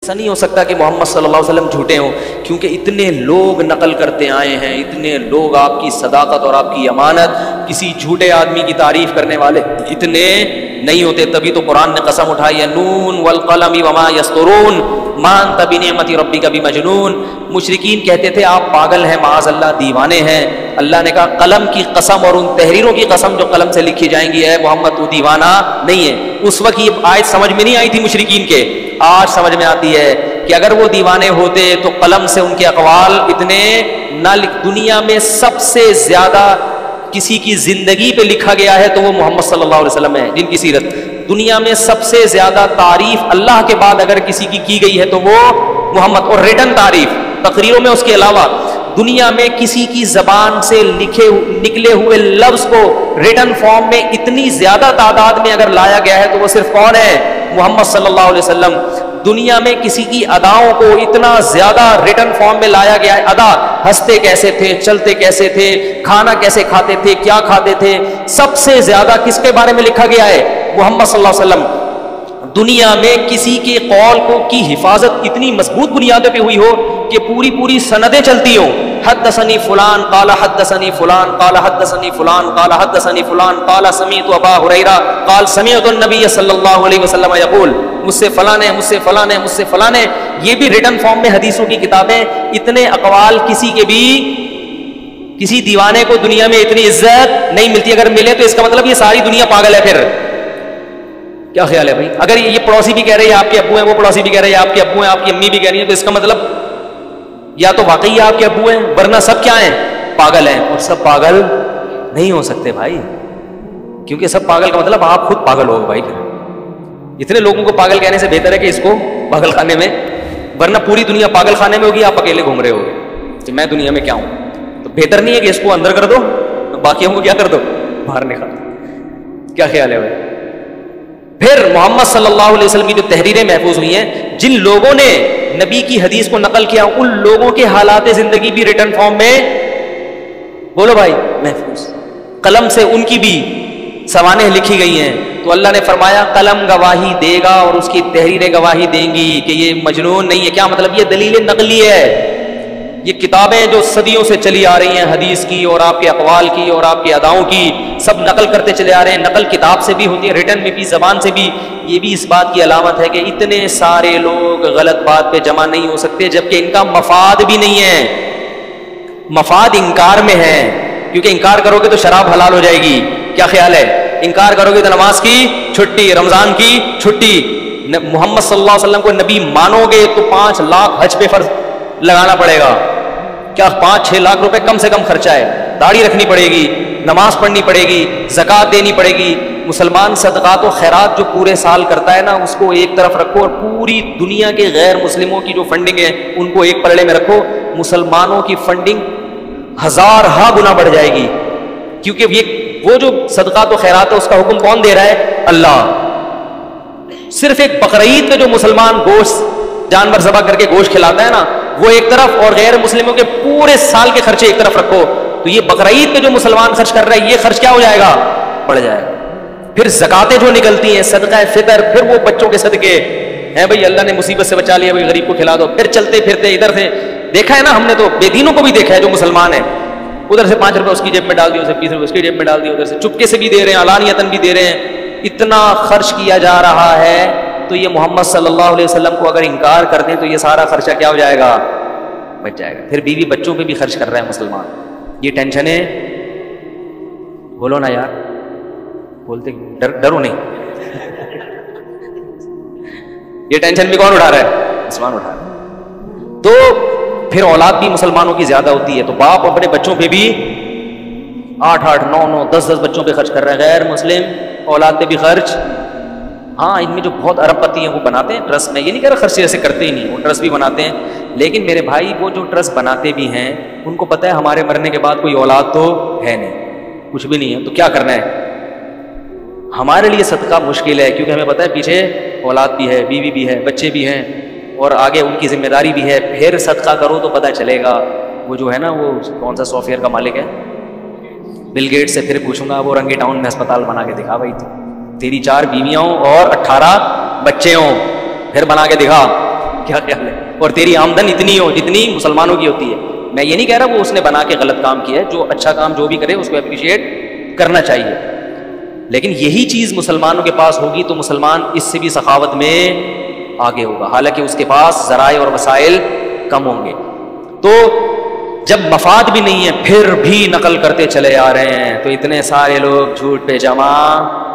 ایسا نہیں ہو سکتا کہ محمد صلی اللہ علیہ وسلم جھوٹے ہوں، کیونکہ اتنے لوگ نقل کرتے آئے ہیں، اتنے لوگ آپ کی صداقت اور آپ کی امانت، کسی جھوٹے آدمی کی تعریف کرنے والے اتنے نہیں ہوتے. تبھی تو قرآن نے قسم اٹھائی ہے، نون والقلم وما یسطرون ما انت بنعمت ربک بمجنون. مشرکین کہتے تھے آپ پاگل ہیں، معاذ اللہ دیوانے ہیں. اللہ نے کہا قلم کی قسم اور ان تحریروں کی قسم جو قلم سے لکھی جائیں گی، اے محمد تو دیوانہ نہیں ہے. اس وقت یہ آیت سمجھ میں نہیں آئی تھی مشرکین کے، آج سمجھ میں آتی ہے کہ اگر وہ دیوانے ہوتے تو قلم سے ان کے اقوال اتنے نہ دنیا میں سب سے زیادہ کسی کی زندگی پہ لکھا گیا ہے تو وہ محمد صلی اللہ علیہ وسلم ہے، جن کی سیرت دنیا میں سب سے زیادہ تعریف اللہ کے بعد اگر کسی کی گئی ہے تو وہ محمد. اور ریٹن تعریف تقریروں میں اس کے علاوہ دنیا میں کسی کی زبان سے نکلے ہوئے لفظ کو ریٹن فارم میں اتنی زیادہ تعداد میں اگر لایا گیا ہے تو وہ صرف کون ہے؟ محمد صلی اللہ علیہ وسلم. دنیا میں کسی کی اداؤں کو اتنا زیادہ ریٹن فارم میں لایا گیا ہے. ادا ہنستے کیسے تھے، چلتے کیسے تھے، کھانا کیسے کھاتے تھے، کیا کھاتے تھے، سب سے زیادہ کس کے بارے میں لکھا گیا ہے؟ محمد صلی اللہ علیہ وسلم. دنیا میں کسی کے قول کی حفاظت اتنی مضبوط بنیادوں پہ ہوئی ہو کہ پوری سندیں چلتی ہوں. حدثنی فلان قال حدثنی فلان قال حدثنی فلان قال حدثنی فلان قال سمعت ابا ہریرہ قال سمعت النبی صلی اللہ علیہ وسلم یقول، مجھ سے فلاں ہے، مجھ سے فلاں ہے، مجھ سے فلاں ہے. یہ بھی ریٹن فارم میں حدیثوں کی کتابیں. اتنے اقوال کسی کے بھی کسی دیوانے کو دنیا میں اتنی عزت نہیں ملتی. اگر ملے تو اس کا مطلب یہ ساری دنیا پاگل ہے. پھر کیا خیال ہے بھائی؟ اگر یہ پڑوسی بھی کہہ رہے ہیں آپ کے ابو ہیں، وہ پڑوسی بھی کہہ رہے ہیں آپ کے ابو ہیں، آپ کی امی بھی کہہ رہی ہیں، تو اس کا مطلب یا تو واقعی آپ کے ابو ہیں، ورنہ سب کیا ہیں؟ پاگل ہیں. اور سب پاگل نہیں ہو سکتے بھائی، کیونکہ سب پاگل کا مطلب آپ خود پاگل ہو بھائی. پھر اتنے لوگوں کو پاگل کہنے سے بہتر ہے کہ اس کو پاگل خانے میں، ورنہ پوری دنیا پاگل خانے میں ہوگی، آپ اکیلے گھوم رہے ہوگے کہ میں دنیا میں کیا ہوں. تو بہتر نہیں ہے کہ اس کو اندر کر دو، باقیوں کو کیا کر دو؟ باہر نکال. کیا خیال ہے بھائی؟ پھر محمد صلی اللہ علیہ وسلم کی جو تحریریں محفوظ ہوئی ہیں، جن لوگوں نے نبی کی حدیث کو نقل کیا، ان لوگوں کے حالات زندگی بھی ریٹن فارم میں، بولو بھائی، محفوظ. قلم سے ان کی بھی سوانح لکھی گئی ہیں. تو اللہ نے فرمایا قلم گواہی دے گا اور اس کی تحریریں گواہی دیں گی کہ یہ مجنون نہیں ہے. کیا مطلب؟ یہ دلیل نقلی ہے. یہ کتابیں جو صدیوں سے چلی آ رہی ہیں، حدیث کی اور آپ کے اقوال کی اور آپ کی اداؤں کی، سب نقل کرتے چلے آ رہے ہیں. نقل کتاب سے بھی ہوتی ہے، ریٹن میں بھی، زبان سے بھی. یہ بھی اس بات کی علامت ہے کہ اتنے سارے لوگ غلط بات پہ جمع نہیں ہو سکتے، جبکہ ان کا مفاد بھی نہیں ہے. مفاد انکار میں ہے، کیونکہ انکار کرو گے تو شراب حلال ہو جائے گی. کیا خیال ہے؟ انکار کرو گے تو نماز کی چھٹی، رمضان کی چھٹی. محمد صلی اللہ علیہ وسلم کو نبی مانو گے تو 5 لاکھ حج پہ فرض لگانا پڑے گا. کیا 5-6 لاکھ روپے کم سے کم خرچہ ہے. داڑھی رکھنی پڑے گی، نماز پڑھنی پڑے گی، زکوٰۃ دینی پڑے گی. مسلمان صدقات و خیرات جو پورے سال کرتا ہے نا، اس کو ایک طرف رکھو اور پوری دنیا کے غیر مسلموں کی جو فنڈنگ ہے ان کو ایک پلڑے میں رکھو. مسلمانوں کی فنڈنگ 1000 گنا بڑھ جائے گی، کیونکہ وہ جو صدقات و خیرات ہے اس کا حکم کون دے رہا ہے؟ اللہ. صرف ایک بقرعید پہ جو مسلمان گوشت جانور ذبح کر کے گوشت کھلاتا ہے نا، وہ ایک طرف، اور غیر مسلموں کے پورے سال کے خرچے ایک طرف رکھو. تو یہ بقرعید پہ جو مسلمان خرچ کر رہا ہے، یہ خرچ کیا ہو جائے گا؟ بڑھ جائے گا. پھر زکاتیں جو نکلتی ہیں، صدقہ فطر، پھر وہ بچوں کے صدقے ہیں. بھائی اللہ نے مصیبت سے بچا لیا، بھائی غریب کو کھلا دو. پھر چلتے پھرتے ادھر سے دیکھا ہے نا ہم نے، تو بے دینوں کو بھی دیکھا ہے جو مسلمان ہیں، ادھر سے 5 روپے اس کی جیب میں ڈال دیا، اسے 20 روپے اس کی جیب میں ڈال دیا، ادھر سے چپکے سے بھی دے رہے ہیں، علانیتاً بھی دے رہے ہیں. اتنا خرچ کیا جا رہا ہے. تو یہ محمد صلی اللہ علیہ وسلم کو اگر انکار کر دیں تو یہ سارا خرچہ کیا ہو جائے گا؟ بچ جائے گا. پھر بیوی بچوں پہ بھی خرچ کر رہا ہے مسلمان. یہ ٹینشن ہے. بولو نا یار، بولتے ڈرو نہیں. یہ ٹینشن بھی کون اٹھا رہا ہے؟ مسلمان اٹھا رہا ہے. تو پھر اولاد بھی مسلمانوں کی زیادہ ہوتی ہے، تو باپ اپنے بچوں پہ بھی 8-8, 9-9, 10-10 بچوں پہ خرچ کر رہا ہے. غیر مسلم اولاد پہ بھی خرچ. ہاں، ان میں جو بہت ارب پتی ہیں وہ بناتے ہیں ٹرسٹ میں. یہ نہیں کہہ رہا خرچ ایسے کرتے ہی نہیں، وہ ٹرسٹ بھی بناتے ہیں. لیکن میرے بھائی، وہ جو ٹرسٹ بناتے بھی ہیں ان کو پتہ ہے ہمارے مرنے کے بعد کوئی اولاد تو ہے نہیں، کچھ بھی نہیں ہے. تو کیا کرنا ہے؟ ہمارے لیے صدقہ مشکل ہے، کیونکہ ہمیں پتہ ہے پیچھے اولاد بھی ہے، بیوی بھی ہے، بچے بھی ہیں، اور آگے ان کی ذمہ داری بھی ہے. پھر صدقہ کرو تو پتہ چلے گا. وہ جو ہے نا، وہ کون سا سافٹ ویئر کا مالک ہے، بل گیٹ سے پھر پوچھوں گا، وہ رنگی ٹاؤن میں اسپتال بنا کے دکھا بھائی، تیری 4 بیویاں ہوں اور 18 بچے ہوں، پھر بنا کے دکھا. کیا خیال ہے؟ اور تیری آمدن اتنی ہو جتنی مسلمانوں کی ہوتی ہے. میں یہ نہیں کہہ رہا وہ اس نے بنا کے غلط کام کیا ہے, جو اچھا کام جو بھی کرے اس کو اپریشیٹ کرنا چاہیے, لیکن یہی چیز مسلمانوں کے پاس ہوگی تو مسلمان اس سے بھی سخاوت میں آگے ہوگا, حالانکہ اس کے پاس ذرائع اور وسائل کم ہوں گے. تو جب مفاد بھی نہیں ہے پھر بھی نقل کرتے چلے آ رہے ہیں, تو اتنے سارے لوگ جھوٹ پہ جمع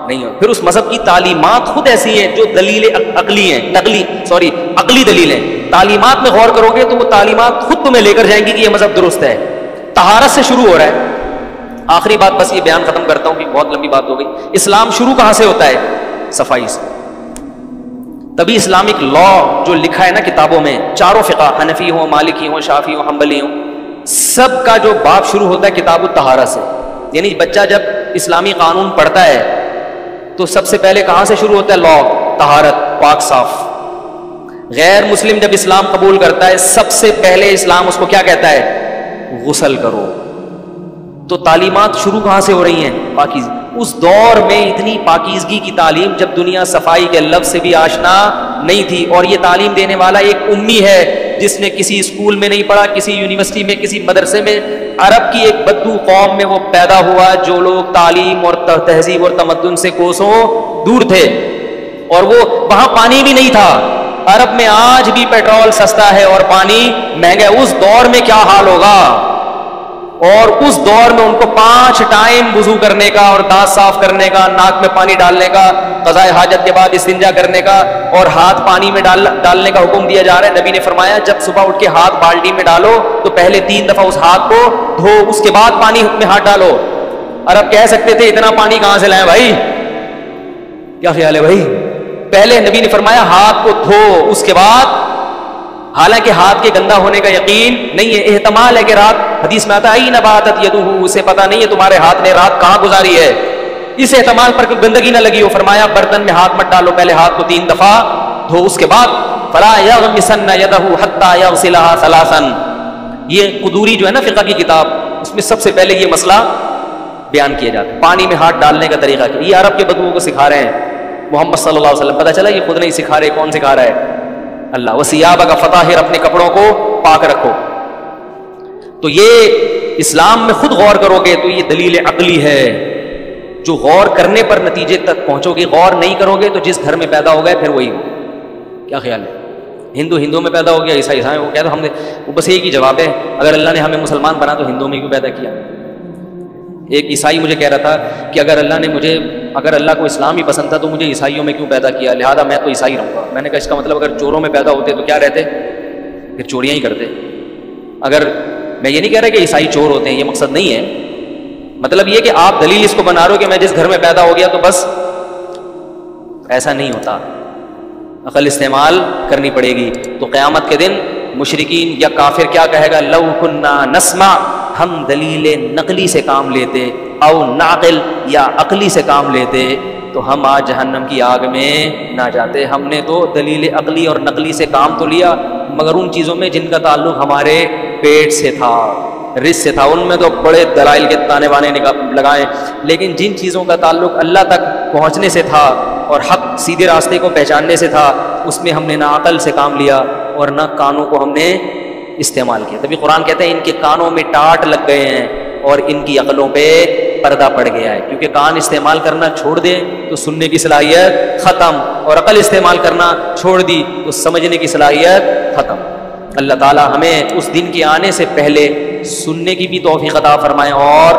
نہیں ہو. پھر اس مذہب کی تعلیمات خود ایسی ہیں جو دلیل عقلی ہیں, عقلی دلیلیں. تعلیمات میں غور کرو گے تو وہ تعلیمات خود تمہیں لے کر جائیں گی کہ یہ مذہب درست ہے. طہارت سے شروع ہو رہا ہے. آخری بات بس یہ بیان ختم کرتا ہوں کہ بہت لمبی بات ہو گئی. اسلام شروع کہاں سے ہوتا ہے؟ صفائی سے. تبھی اسلامک لا جو لکھا ہے نا کتابوں میں, چاروں فقہ, حنفی ہوں, مالکی ہوں, شافعی ہوں, حنبلی ہوں, سب کا جو باب شروع ہوتا ہے کتاب الطہارہ سے. یعنی بچہ جب اسلامی قانون پڑھتا ہے تو سب سے پہلے کہاں سے شروع ہوتا ہے؟ لا, طہارت, پاک صاف. غیر مسلم جب اسلام قبول کرتا ہے سب سے پہلے اسلام اس کو کیا کہتا ہے؟ غسل کرو. تو تعلیمات شروع کہاں سے ہو رہی ہیں؟ پاکیزگی. اس دور میں اتنی پاکیزگی کی تعلیم جب دنیا صفائی کے لفظ سے بھی آشنا نہیں تھی, اور یہ تعلیم دینے والا ایک امی ہے جس نے کسی اسکول میں نہیں پڑھا, کسی یونیورسٹی میں, کسی مدرسے میں. عرب کی ایک بدو قوم میں وہ پیدا ہوا جو لوگ تعلیم اور تہذیب اور تمدن سے کوسوں دور تھے, اور وہ وہاں پانی بھی نہیں تھا. عرب میں آج بھی پیٹرول سستا ہے اور پانی مہنگا ہے. اس دور میں کیا حال ہوگا؟ اور اس دور میں ان کو 5 ٹائم وضو کرنے کا اور دانت صاف کرنے کا, ناک میں پانی ڈالنے کا, قضاء حاجت کے بعد استنجا کرنے کا, اور ہاتھ پانی میں ڈالنے کا حکم دیا جا رہا ہے. نبی نے فرمایا جب صبح اٹھ کے ہاتھ بالٹی میں ڈالو تو پہلے 3 دفعہ اس ہاتھ کو دھو, اس کے بعد پانی میں ہاتھ ڈالو. عرب کہہ سکتے تھے اتنا پانی کہاں سے لائیں بھائی, کیا خیال ہے بھائی؟ پہلے نبی نے فرمایا ہاتھ کو دھو اس کے بعد. حالانکہ ہاتھ کے گندا ہونے کا یقین نہیں ہے, احتمال ہے کہ رات, حدیث میں آتا ہے اینا باتت یدہ, اسے پتہ نہیں ہے تمہارے ہاتھ نے رات کہاں گزاری ہے, اس احتمال پر گندگی نہ لگی ہو. فرمایا برتن میں ہاتھ مت ڈالو, پہلے ہاتھ کو 3 دفعہ دھو, اس کے بعد فلا یغمسن یدہ حتی یغسلها ثلاثا. یہ قدوری جو ہے نا فقہ کی کتاب, اس میں سب سے پہلے یہ مسئلہ بیان کیا جاتا ہے, پانی میں ہاتھ ڈالنے کا طریقہ. یہ عرب کے بدوؤں کو سکھا رہے ہیں محمد صلی اللہ علیہ وسلم. پتہ چلا یہ خود نہیں سکھا رہے, کون سکھا رہا ہے؟ اللہ. وثیابک فطہر, اپنے کپڑوں کو پاک رکھو. تو یہ اسلام میں خود غور کرو گے تو یہ دلیل عقلی ہے, جو غور کرنے پر نتیجے تک پہنچو گے. غور نہیں کرو گے تو جس گھر میں پیدا ہو گئے پھر وہی ہو. کیا خیال ہے؟ ہندو میں پیدا ہو گیا, عیسائی وہ کہہ دو ہم نے, وہ بس ایک ہی جواب ہے, اگر اللہ نے ہمیں مسلمان بنا تو ہندو میں کیوں پیدا کیا؟ ایک عیسائی مجھے کہہ رہا تھا کہ اگر اللہ کو اسلام ہی پسند تھا تو مجھے عیسائیوں میں کیوں پیدا کیا, لہذا میں تو عیسائی رہوں گا. میں نے کہا اس کا مطلب اگر چوروں میں پیدا ہوتے تو کیا رہتے؟ پھر چوریاں ہی کرتے. اگر میں یہ نہیں کہہ رہا کہ عیسائی چور ہوتے ہیں, یہ مقصد نہیں ہے. مطلب یہ کہ آپ دلیل اس کو بنا رہے ہو کہ میں جس گھر میں پیدا ہو گیا تو بس, ایسا نہیں ہوتا. عقل استعمال کرنی پڑے گی. تو قیامت کے دن مشرکین یا کافر کیا کہے گا؟ لو کنا نسمع, ہم دلیل نقلی سے کام لیتے, او ناقل یا عقلی سے کام لیتے تو ہم آج جہنم کی آگ میں نہ جاتے. ہم نے تو دلیل عقلی اور نقلی سے کام تو لیا, مگر ان چیزوں میں جن کا تعلق ہمارے پیٹ سے تھا, رزق سے تھا, ان میں تو بڑے دلائل کے تانے بانے لگائے. لیکن جن چیزوں کا تعلق اللہ تک پہنچنے سے تھا اور حق سیدھے راستے کو پہچاننے سے تھا, اس میں ہم نے نہ عقل سے کام لیا اور نہ کانوں کو ہم نے استعمال کیا. تبھی قرآن کہتے ہیں ان کے کانوں میں ٹاٹ لگ گئے ہیں اور ان کی عقلوں پہ پردہ پڑ گیا ہے. کیونکہ کان استعمال کرنا چھوڑ دیں تو سننے کی صلاحیت ختم, اور عقل استعمال کرنا چھوڑ دی تو سمجھنے کی صلاحیت ختم. اللہ تعالی ہمیں اس دن کے آنے سے پہلے سننے کی بھی توفیق عطا فرمائے اور